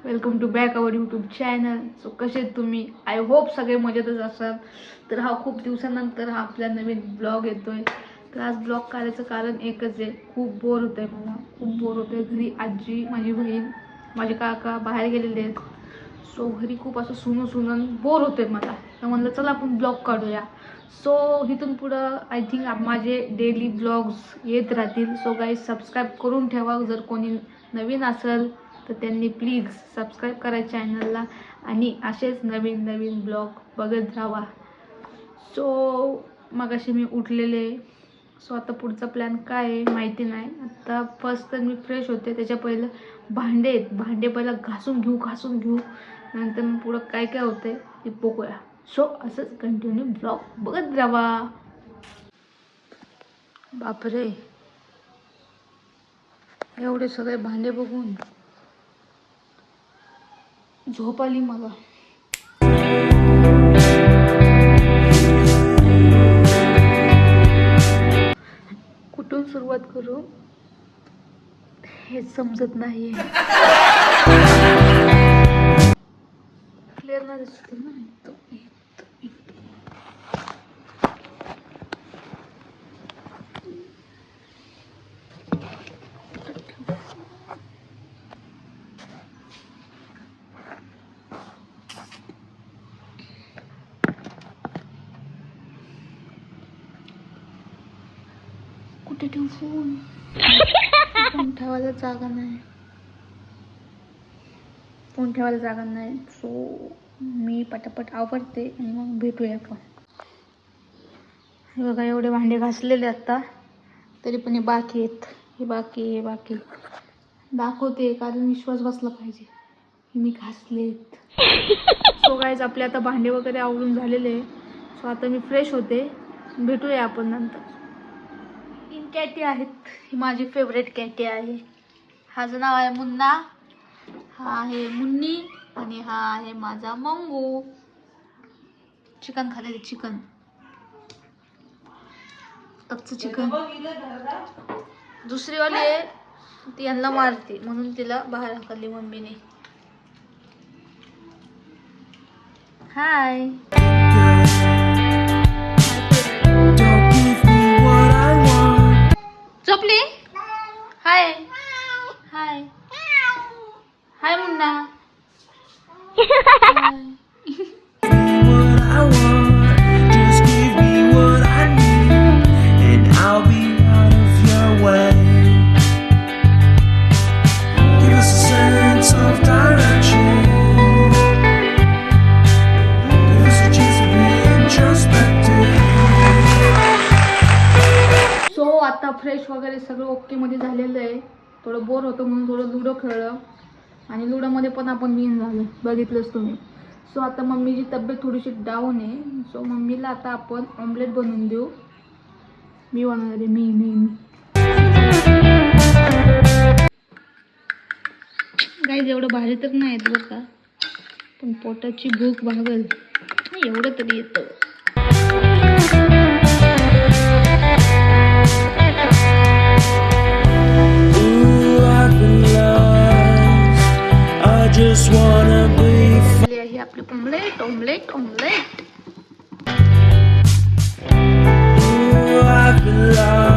Welcome to back our YouTube channel. So कसे आहेत तुम्ही? आय होप सगळे मजेतच असाल. तर हा खूप दिवसानंतर हा आपला नवीन ब्लॉग येतोय. तर आज ब्लॉग करायचं कारण एकच आहे, खूप बोर होतंय मला, खूप बोर होतंय. घरी आजी, माझी बहीण, माझे काका बाहेर गेलेले आहेत. सो घरी खूप असं सुनून बोर होतंय मला. तर म्हणलं चला आपण ब्लॉग काढूया. सो इथून पुढं आय थिंक माझे डेली ब्लॉग्स येत राहतील. सो गाईज सबस्क्राईब करून ठेवा. जर कोणी नवीन असेल तर त्यांनी प्लीज सबस्क्राईब करा चॅनलला आणि असेच नवीन नवीन ब्लॉग बघत राहा. सो मगाशी मी उठलेले. सो आता पुढचा प्लॅन काय आहे माहिती नाही. आता फर्स्ट तर मी फ्रेश होते, त्याच्या पहिलं भांडे पहिला घासून घेऊ, नंतर मग पुढं काय काय होतंय ते बघूया. सो असंच कंटिन्यू ब्लॉग बघत राहा. बापरे, एवढे सगळे भांडे बघून झोप आली मला. कुठून सुरुवात करू हे समजत नाही. क्लिअर नाही दिसते ना. कुठे ठेवू फोन? फोन ठेवायला जागा नाही. सो मी पटापट आवरते आणि मग भेटूया आपण. हे बघा, एवढे भांडे घासलेले आता, तरी पण हे बाकी आहेत. हे बाकी दाखवते कारण विश्वास बसला पाहिजे. मी घासलेत. सो गाईज आपले आता भांडे वगैरे आवरून झालेले. सो आता मी फ्रेश होते. भेटूया आपण नंतर. 3 कॅटी आहेत. ही माझी फेवरेट कॅटी आहे. हाचं नाव आहे मुन्ना, हा आहे मुन्नी आणि हा आहे माझा मंगू. चिकन खाते, चिकन कच्चं चिकन. दुसरी वाली आहे ती यांना मारते म्हणून तिला बाहेर हाकलली मम्मीने. हाय, झोपली. हाय हाय हाय मुन्ना. आता फ्रेश वगैरे सगळं ओके मध्ये झालेलं आहे. थोडं बोर होतं म्हणून थोडं लुडो खेळलं आणि लुडोमध्ये पण आपण विन झालो, बघितलंच तुम्ही. सो आता मम्मीची तब्येत थोडीशी डाऊन आहे. सो मम्मीला आता आपण ऑमलेट बनवून देऊ. मी बनवणार आहे. मी गाईज एवढं भारी तर नाही येत बरं का, पण पोटाची भूक भागल एवढं तरी येतं. ही आपली ऑमलेट.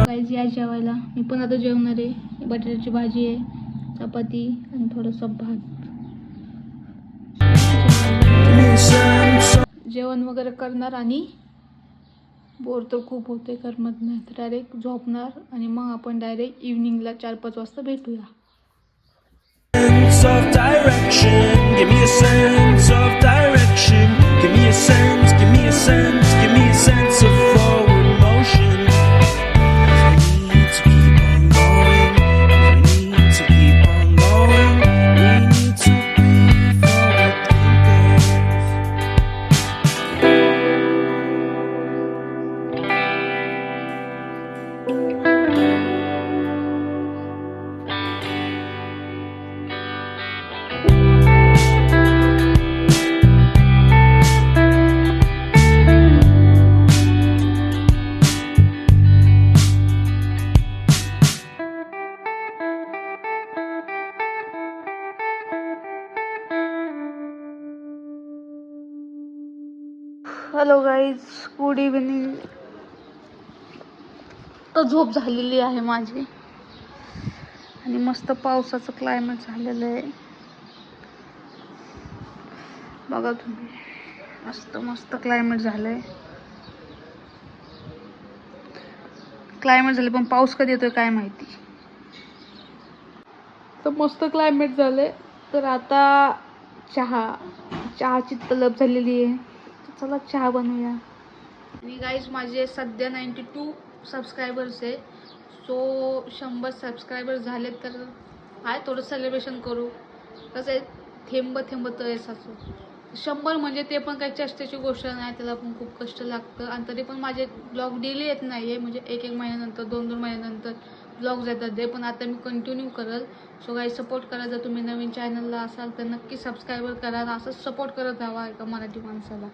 गाईज या जेवायला. मी पण आता जेवणार आहे. बटाट्याची भाजी आहे, चपाती आणि थोडंसं भात. जेवण वगैरे करणार आणि बोर तर खूप होते, करमत नाही. तर डायरेक्ट झोपणार आणि मग आपण डायरेक्ट इव्हनिंगला 4-5 वाजता भेटूया. Of direction, give me a sense of direction, give me a sense of forward motion. We need to keep on going, we need to keep on going, we need to be forward thinkers. Hello guys, good evening. तर झोप झालेली आहे माझी आणि मस्त पावसाचं climate झालेलं आहे. बघा तुम्ही, मस्त मस्त क्लायमेट झालंय. क्लायमेट झालं पण पाऊस कधी येतोय काय माहिती. तर मस्त क्लायमेट झालंय. तर आता चहाची तलब झालेली आहे. चला चहा बनवूया. आणि गाईज माझे सध्या 92 सबस्क्रायबर्स आहे. सो 100 सबस्क्रायबर्स झाले तर आहे थोडं सेलिब्रेशन करू. कसं आहे, थेंब थेंब तळे साचू. 100 म्हणजे ते पण काही चेष्टेची गोष्ट नाही, त्याला पण खूप कष्ट लागतं. आणि तरी पण माझे ब्लॉग डेली येत नाही आहे, म्हणजे 1-1 महिन्यानंतर 2-2 महिन्यानंतर ब्लॉग्स येतात ते. पण आता मी कंटिन्यू करल. सो काही सपोर्ट करा. जर तुम्ही नवीन चॅनलला असाल तर नक्की सबस्क्राईबर करा. असंच सपोर्ट करत राहा एका मराठी माणसाला.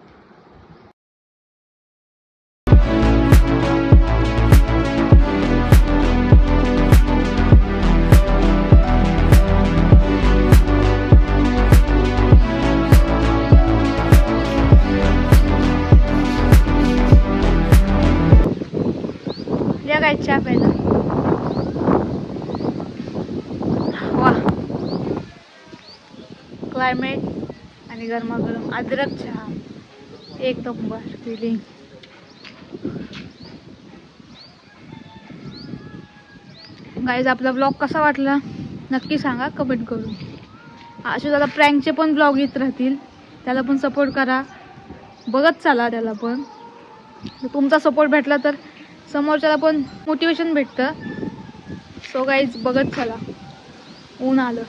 या काय चहा प्यायला. वा, क्लायमेट आणि गरमागरम अद्रक चहा, एक नंबर फिलिंग. गाईज, आपला ब्लॉग कसा वाटला नक्की सांगा कमेंट करून. असे जरा प्रँकचे पण ब्लॉग येत राहतील, त्याला पण सपोर्ट करा. बघत चला त्याला पण. तुमचा सपोर्ट भेटला तर समोरच्याला पण मोटिवेशन भेटतं. सो गाईज, बघत चला. ऊन आलं.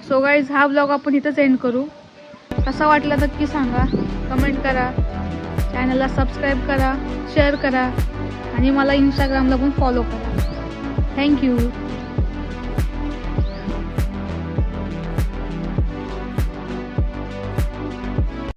सो गाईज, हा ब्लॉग आपण इथंच एंड करू. कसा वाटला नक्की सांगा, कमेंट करा, चॅनलला सबस्क्राईब करा, शेअर करा आणि मला इंस्टाग्रामला पण फॉलो करा. थँक्यू.